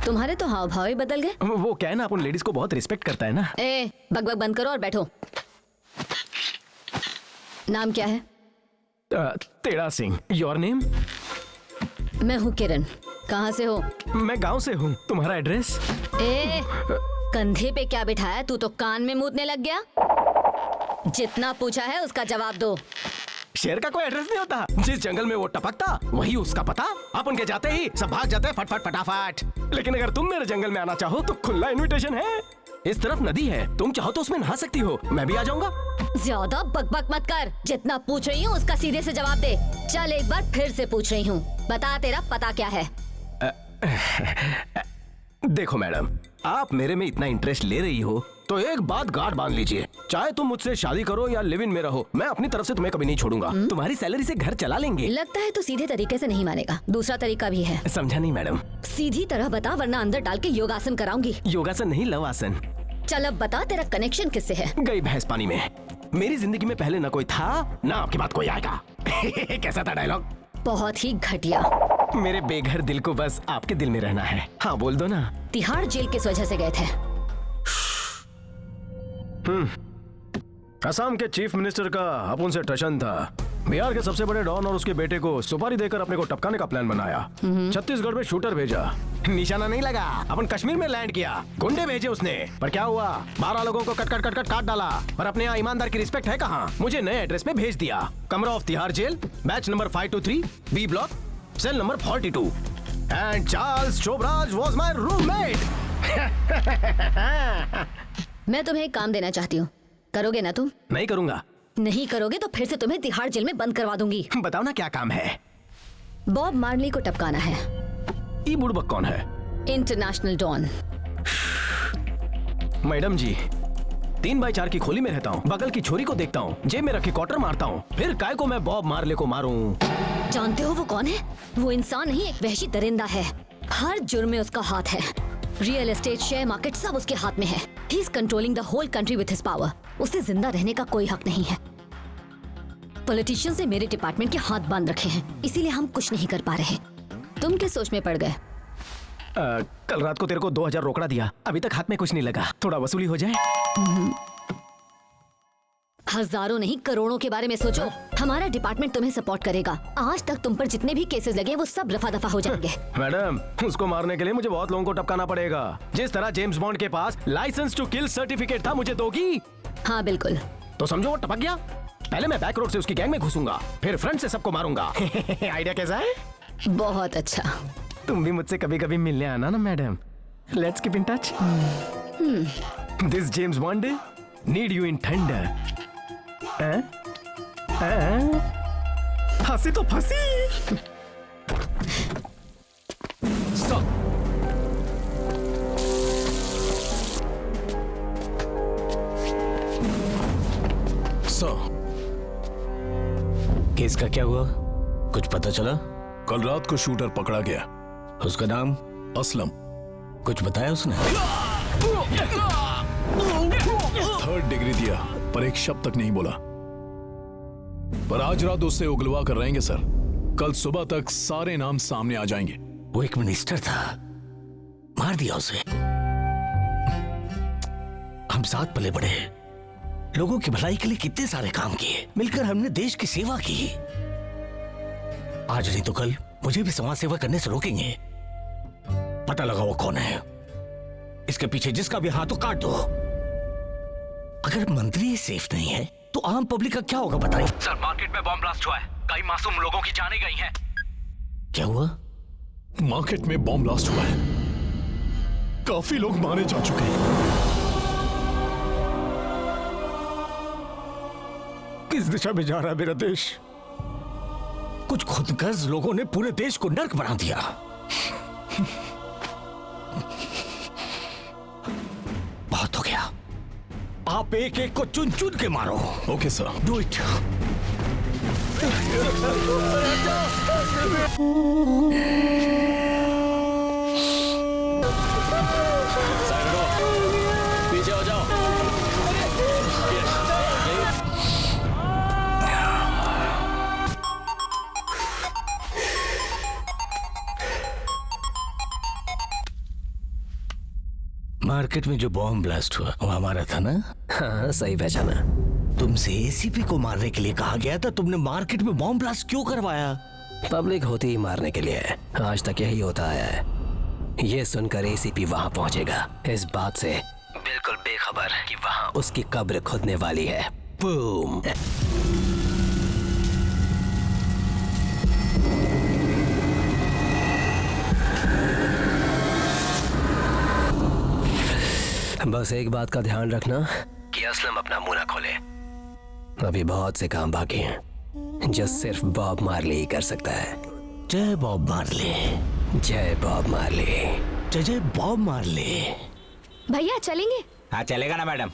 तुम्हारे तो हाव भाव ही बदल गए। वो क्या है ना, अपन लेडीज को बहुत रिस्पेक्ट करता है ना। ए, बकबक बंद करो और बैठो। नाम क्या है? तेड़ा सिंह। Your name? मैं हूँ किरण। कहाँ से हो? मैं गांव से हूँ। तुम्हारा एड्रेस? ए, कंधे पे क्या बिठाया? तू तो कान में मूतने लग गया। जितना पूछा है उसका जवाब दो। शेर का कोई एड्रेस नहीं होता। जिस जंगल में वो टपकता वही उसका पता। अपन के जाते ही सब भाग जाते हैं फटफट फटाफट। लेकिन अगर तुम मेरे जंगल में आना चाहो तो खुला इनविटेशन है। इस तरफ नदी है, तुम चाहो तो उसमें नहा सकती हो। मैं भी आ जाऊंगा। ज्यादा बकबक मत कर। जितना पूछ रही हूँ उसका सीधे से जवाब दे। चल एक बार फिर से पूछ रही हूँ, बता तेरा पता क्या है? देखो मैडम, आप मेरे में इतना इंटरेस्ट ले रही हो तो एक बात गांठ बांध लीजिए। चाहे तुम मुझसे शादी करो या लिव इन में रहो, मैं अपनी तरफ से तुम्हें कभी नहीं छोड़ूंगा। तुम्हारी सैलरी से घर चला लेंगे। लगता है तो सीधे तरीके से नहीं मानेगा। दूसरा तरीका भी है। समझा नहीं मैडम? सीधी तरह बता वरना अंदर डाल के योगासन कराऊंगी। योगासन नहीं, लव आसन। चल अब बता तेरा कनेक्शन किससे है? गई भैंस पानी में। मेरी जिंदगी में पहले ना कोई था ना आपके बाद कोई आएगा। कैसा था डायलॉग? बहुत ही घटिया। मेरे बेघर दिल को बस आपके दिल में रहना है। हाँ बोल दो ना। तिहाड़ जेल किस वजह से गए थे? असम के चीफ मिनिस्टर का अपन से टशन था। बिहार के सबसे बड़े डॉन और उसके बेटे को सुपारी देकर अपने को टपकाने का प्लान बनाया। छत्तीसगढ़ में शूटर भेजा, निशाना नहीं लगा। अपन कश्मीर में लैंड किया, गुंडे भेजे उसने। पर क्या हुआ? 12 लोगों को कट कट कट कट काट डाला। पर अपने यहाँ ईमानदार की रिस्पेक्ट है कहाँ? मुझे नए एड्रेस पे भेज दिया। कमरा of Tihar jail, batch number 523, B block, cell number 42। And Charles Sobhraj was my roommate. मैं तुम्हें एक काम देना चाहती हूँ, करोगे ना तुम? नहीं करूंगा। नहीं करोगे तो फिर से तुम्हें तिहाड़ जेल में बंद करवा दूंगी। बताओ ना क्या काम है? बॉब मार्ली को टपकाना है। ये बुड़बक कौन है? International don. मैडम जी, 3x4 की खोली में रहता हूँ, बगल की छोरी को देखता हूँ, जेब में रखी क्वार्टर मारता हूँ, फिर काय को मैं बॉब मार्ले को मारूं? जानते हो वो कौन है? वो इंसान नहीं, एक वहशी दरिंदा है। हर जुर्म में उसका हाथ है। रियल एस्टेट, शेयर मार्केट सब उसके हाथ में है। He is controlling the whole country with his power. उसे जिंदा रहने का कोई हक नहीं है। पॉलिटिशियंस ने मेरे डिपार्टमेंट के हाथ बांध रखे हैं, इसीलिए हम कुछ नहीं कर पा रहे। तुम किस सोच में पड़ गए? कल रात को तेरे को 2000 रोकड़ा दिया, अभी तक हाथ में कुछ नहीं लगा। थोड़ा वसूली हो जाए। हजारों नहीं करोड़ों के बारे में सोचो। हमारा डिपार्टमेंट तुम्हें सपोर्ट करेगा। आज तक तुम पर जितने भी केसेस लगे वो सब रफा दफा हो जाएंगे। मैडम, उसको मारने के लिए मुझे बहुत लोगों को टपकाना पड़ेगा। जिस तरह जेम्स बॉन्ड के पास लाइसेंस टू किल सर्टिफिकेट था, मुझे दोगी? हाँ बिल्कुल। तो समझो वो टपक गया। पहले मैं बैक रोड से उसकी गैंग में घुसूंगा, फिर फ्रंट से सबको मारूंगा। आइडिया कैसा है? बहुत अच्छा। तुम भी मुझसे कभी कभी मिलने आना ना madam. Let's keep in touch. This James bond need you in thunder. हंसी तो फंसी। केस का क्या हुआ? कुछ पता चला? कल रात को शूटर पकड़ा गया। उसका नाम? असलम। कुछ बताया उसने? 3rd डिग्री दिया पर एक शब्द तक नहीं बोला। पर आज रात उससे उगलवा कर रहेंगे सर। कल सुबह तक सारे नाम सामने आ जाएंगे। वो एक मिनिस्टर था, मार दिया उसे। हम साथ पले बढ़े, लोगों की भलाई के लिए कितने सारे काम किए, मिलकर हमने देश की सेवा की। आज नहीं तो कल मुझे भी समाज सेवा करने से रोकेंगे। पता लगा वो कौन है, इसके पीछे जिसका भी हाथ हो काट दो। अगर मंत्री सेफ नहीं है तो आम पब्लिक का क्या होगा बताइए? सर, मार्केट में बॉम्ब ब्लास्ट हुआ है, कई मासूम लोगों की जानें गई हैं। क्या हुआ? मार्केट में बॉम्ब ब्लास्ट हुआ है, काफी लोग मारे जा चुके हैं। किस दिशा में जा रहा है मेरा देश? कुछ खुदगर्ज लोगों ने पूरे देश को नर्क बना दिया। बहुत हो गया, आप एक एक को चुन चुन के मारो। Okay sir. Do it. पीछे हो जाओ। मार्केट में जो बॉम्ब ब्लास्ट हुआ वो हमारा था ना? हाँ सही पहचाना। तुमसे एसीपी को मारने के लिए कहा गया था, तुमने मार्केट में बॉम्ब ब्लास्ट क्यों करवाया? पब्लिक होती ही मारने के लिए है, आज तक यही होता आया है। ये सुनकर एसीपी वहाँ पहुँचेगा इस बात से बिल्कुल बेखबर कि वहाँ उसकी कब्र खुदने वाली है। बूम। बस एक बात का ध्यान रखना कि असलम अपना मुंह ना खोले। अभी बहुत से काम बाकी हैं जो सिर्फ बॉब मार्ली ही कर सकता है। जय बॉब मार्ले। जय बॉब मार्ली। जय जय बॉब मार्ले। भैया चलेंगे? हाँ चलेगा ना मैडम।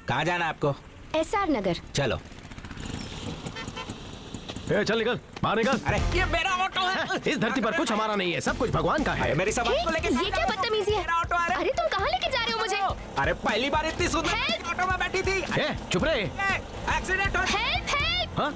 कहाँ जाना है आपको? SR नगर। चलो। ए, चल निकल, बाहर निकल। अरे ये मेरा ऑटो है। इस धरती पर कुछ हमारा नहीं है, सब कुछ भगवान का है। मेरी सामान को लेके ये क्या बदतमीजी है? मेरा ऑटो आ रहा है। अरे तुम कहाँ लेके जा रहे हो मुझे? अरे पहली बार इतनी सुंदर ऑटो में बैठी थी। ए, चुप रहे। एक्सीडेंट हो। Help help. हाँ?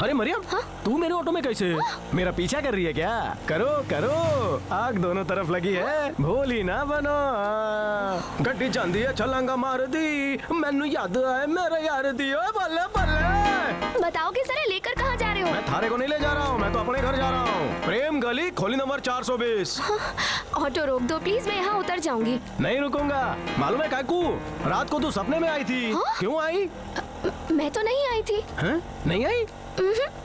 अरे मरियम, तू मेरे ऑटो में कैसे? मेरा पीछा कर रही है क्या? करो करो, आग दोनों तरफ लगी है, भोली ना बनो। गड्डी जांदी है, छलांगा मार दी, मैनू याद आए मेरा यार दी। ओए बल्ले बल्ले। बताओगे जरा, लेकर कहाँ जा रहे हो? मैं थारे को नहीं ले जा रहा हूँ, मैं तो अपने घर जा रहा हूँ। प्रेम गली, खोली नंबर 420। ऑटो रोक दो प्लीज, मैं यहाँ उतर जाऊंगी। नहीं रुकूंगा। मालूम है काकू, रात को तू सपने में आई थी। क्यों आई? मैं तो नहीं आई थी। हैं? नहीं आई?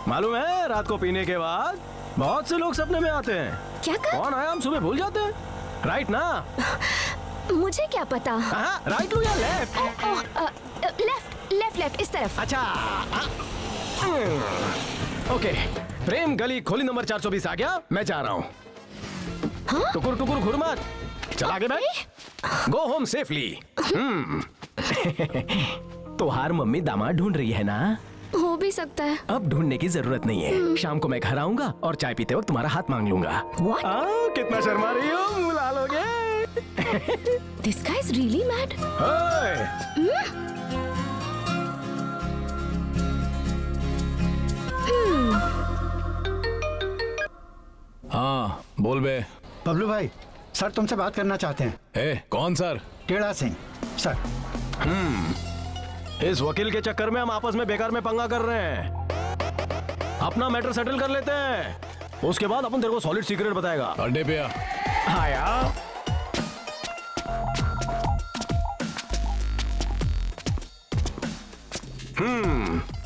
मालूम है, रात को पीने के बाद बहुत से लोग सपने में आते हैं। क्या कर? कौन आया हम सुबह भूल जाते हैं, राइट ना? मुझे क्या पता। हाँ, राइट लो या लेफ्ट? लेफ्ट लेफ्ट लेफ्ट, इस तरफ। अच्छा। ओके, प्रेम गली खोली नंबर 420 आ गया, मैं जा रहा हूँ। टुकुर टुकुर घुर मत, चल आगे बैठ। Go home safely. तुम्हार मम्मी दामाद ढूंढ रही है ना? हो भी सकता है। अब ढूंढने की जरूरत नहीं है, शाम को मैं घर आऊंगा और चाय पीते वक्त तुम्हारा हाथ मांग लूंगा। कितना शर्मा रही हो, मुंह लाल हो गए। This guy is really mad. हाँ बोल बे। बबलू भाई, सर तुमसे बात करना चाहते हैं। ए कौन सर? टेढ़ा सिंह सर। इस वकील के चक्कर में हम आपस में बेकार में पंगा कर रहे हैं। अपना मैटर सेटल कर लेते हैं, उसके बाद अपन तेरे को सॉलिड सीक्रेट बताएगा। अड्डे पे आ। हाँ यार।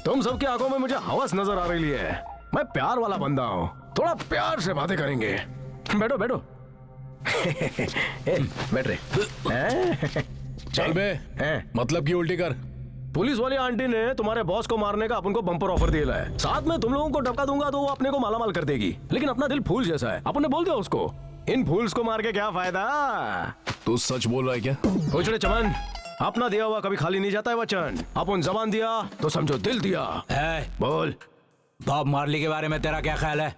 तुम सबकी आंखों में मुझे हवस नजर आ रही है। मैं प्यार वाला बंदा हूँ, थोड़ा प्यार से बातें करेंगे। बैठो बैठो। बैठ रहे। चल बे, मतलब की उल्टी कर। पुलिस वाली आंटी ने तुम्हारे बॉस को मारने का अपन को बम्पर ऑफर दिया है। साथ में तुम लोगों को डबका दूंगा तो वो अपने को मालामाल कर देगी। लेकिन अपना दिल फूल जैसा है, अपन ने बोल दिया उसको, इन फूल्स को मार के क्या फायदा। तू सच बोल रहा है क्या? पूछड़े चमन, अपना दिया हुआ कभी खाली नहीं जाता है वचन। अपन जबान दिया तो समझो दिल दिया। बोल। बॉब मार्ली के बारे में तेरा क्या ख्याल है?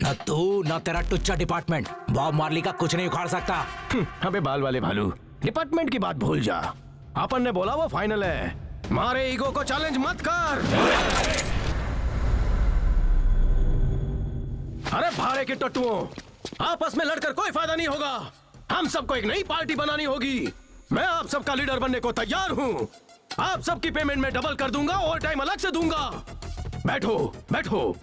न तू न तेरा टुच्चा डिपार्टमेंट बॉब मार्ली का कुछ नहीं उखाड़ सकता। अबे बाल वाले भालू, डिपार्टमेंट की बात भूल जा। अपन ने बोला वो फाइनल है, मारे ईगो को चैलेंज मत कर। अरे भाड़े के टट्टुओं, आपस में लड़कर कोई फायदा नहीं होगा। हम सबको एक नई पार्टी बनानी होगी। मैं आप सबका लीडर बनने को तैयार हूँ। आप सबकी पेमेंट में डबल कर दूंगा, ओवर टाइम अलग से दूंगा। बैठो बैठो,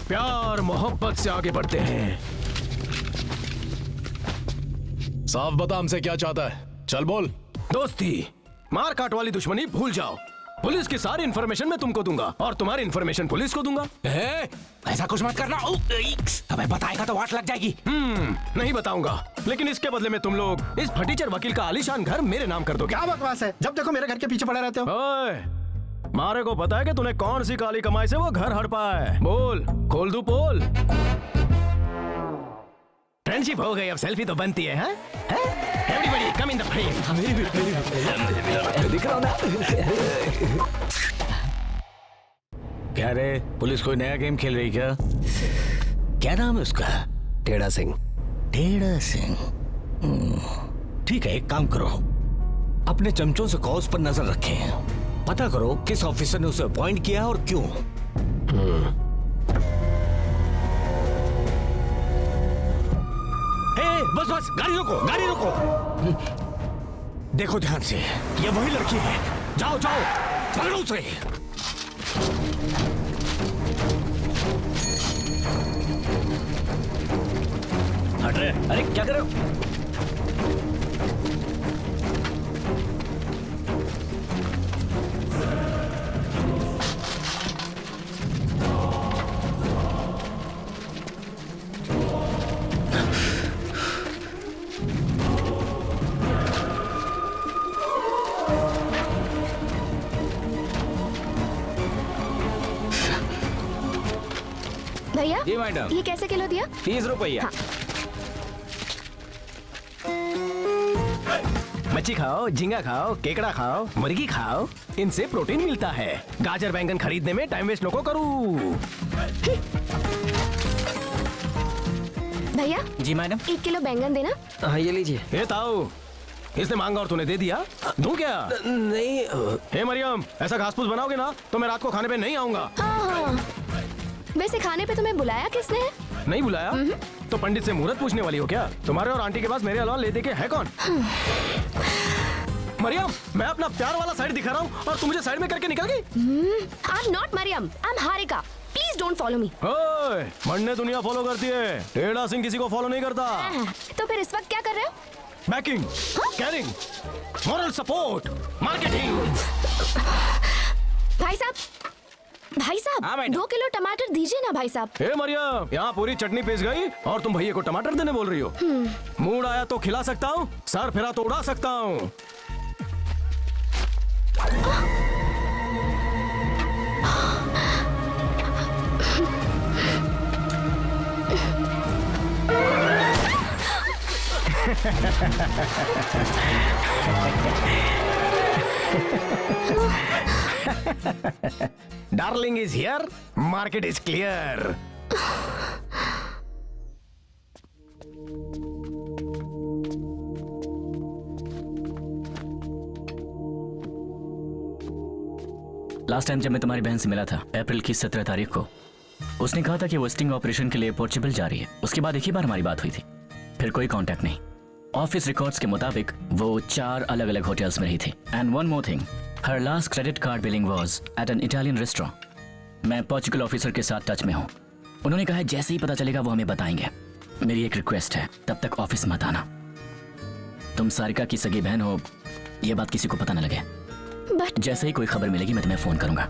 प्यार मोहब्बत से आगे बढ़ते हैं। साफ बता हमसे क्या चाहता है, चल बोल। दोस्ती, मार काट वाली दुश्मनी भूल जाओ। पुलिस की सारी इन्फॉर्मेशन मैं तुमको दूंगा और तुम्हारी इन्फॉर्मेशन पुलिस को दूंगा। ऐसा कुछ मत करना। अबे बताएगा तो वाट लग जाएगी। नहीं बताऊंगा, लेकिन इसके बदले में तुम लोग इस फटीचर वकील का आलीशान घर मेरे नाम कर दोगे। क्या बकवास है, जब देखो मेरे घर के पीछे पड़े रहते हो। ओए, मारे को पता है कि तूने कौन सी काली कमाई से वो घर हड़पा है। बोल, खोल दू पोल। फ्रेंडशिप हो गई, अब सेल्फी तो बनती है। Everybody come in the frame. दिख रहा हूं ना? क्या रे, पुलिस कोई नया गेम खेल रही क्या? क्या नाम है उसका? टेढ़ा सिंह। टेढ़ा सिंह। ठीक है, एक काम करो, अपने चमचों से कॉज पर नजर रखें। पता करो किस ऑफिसर ने उसे अपॉइंट किया और क्यों। बस बस, गाड़ी रोको, गाड़ी रोको। देखो ध्यान से, ये वही लड़की है। जाओ जाओ, पकड़ो उसे। हट रहे। अरे क्या कर रहे हो? भैया जी मैडम। ये कैसे किलो दिया? 30 रुपया। हाँ। मच्छी खाओ, झींगा खाओ, केकड़ा खाओ, मुर्गी खाओ, इनसे प्रोटीन मिलता है। गाजर बैंगन खरीदने में टाइम वेस्ट नको करूँ। भैया जी मैडम। 1 किलो बैंगन देना। हाँ ये लीजिए। ये ताऊ, इसने मांगा और तूने दे दिया। दूं क्या? नहीं हे मरियम, ऐसा घास फूस बनाओगे ना तो मैं रात को खाने पे नहीं आऊंगा। हाँ। वैसे खाने पे तुम्हें बुलाया किसने है? नहीं बुलाया तो पंडित से मुहूर्त पूछने वाली हो क्या? तुम्हारे और आंटी के पास मेरे अलावा ले दे के है कौन? मरियम, मैं अपना प्यार वाला साइड दिखा रहा हूँ और तुम मुझे साइड में करके निकल गई। I'm not Mariam. I'm Harika. Please don't follow me. ओए, मरने दुनिया फॉलो करती है, टेढ़ा सिंह किसी को फॉलो नहीं करता। तो फिर इस वक्त क्या कर रहे हो? Banking, carrying, moral support, marketing. भाई साहब, भाई हाँ, साहब, मैडम। 2 किलो टमाटर दीजिए ना भाई साहब। हे मरियम, यहाँ पूरी चटनी पीस गई और तुम भैया को टमाटर देने बोल रही हो। मूड आया तो खिला सकता हूँ, सर फिरा तो उड़ा सकता हूँ। Darling is here, market is clear. Last time जब मैं तुम्हारी बहन से मिला था अप्रैल की 17 तारीख को, उसने कहा था कि वो स्टिंग ऑपरेशन के लिए पोर्चुगल जा रही है। उसके बाद एक ही बार हमारी बात हुई थी, फिर कोई कांटेक्ट नहीं। ऑफिस रिकॉर्ड्स के मुताबिक वो 4 अलग अलग होटल्स में रही थी। And one more thing, her last credit card billing was at an Italian restaurant. मैं पोर्चुगल ऑफिसर के साथ टच में हूँ। उन्होंने कहा है जैसे ही पता चलेगा वो हमें बताएंगे। मेरी एक रिक्वेस्ट है, तब तक ऑफिस मत आना। तुम सारिका की सगी बहन हो, ये बात किसी को पता न लगे। बट जैसे ही कोई खबर मिलेगी मैं तुम्हें फोन करूंगा।